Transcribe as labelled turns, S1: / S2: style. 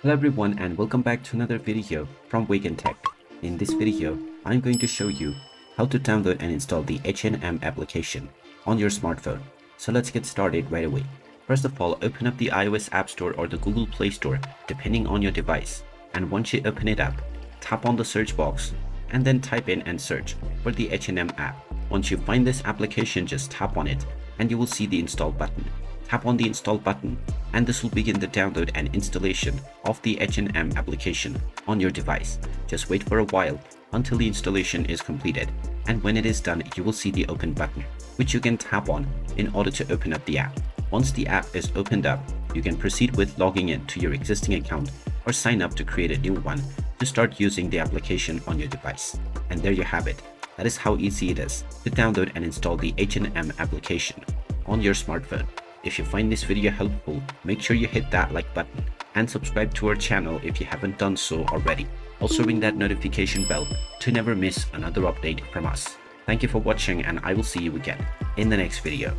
S1: Hello everyone and welcome back to another video from Wake&Tech. In this video, I'm going to show you how to download and install the H&M application on your smartphone. So let's get started right away. First of all, open up the iOS App Store or the Google Play Store depending on your device. And once you open it up, tap on the search box and then type in and search for the H&M app. Once you find this application, just tap on it and you will see the install button. Tap on the install button and this will begin the download and installation of the H&M application on your device. Just wait for a while until the installation is completed, and when it is done you will see the open button which you can tap on in order to open up the app. Once the app is opened up, you can proceed with logging in to your existing account or sign up to create a new one to start using the application on your device. And there you have it. That is how easy it is to download and install the H&M application on your smartphone. If you find this video helpful, make sure you hit that like button and subscribe to our channel if you haven't done so already. Also ring that notification bell to never miss another update from us. Thank you for watching and I will see you again in the next video.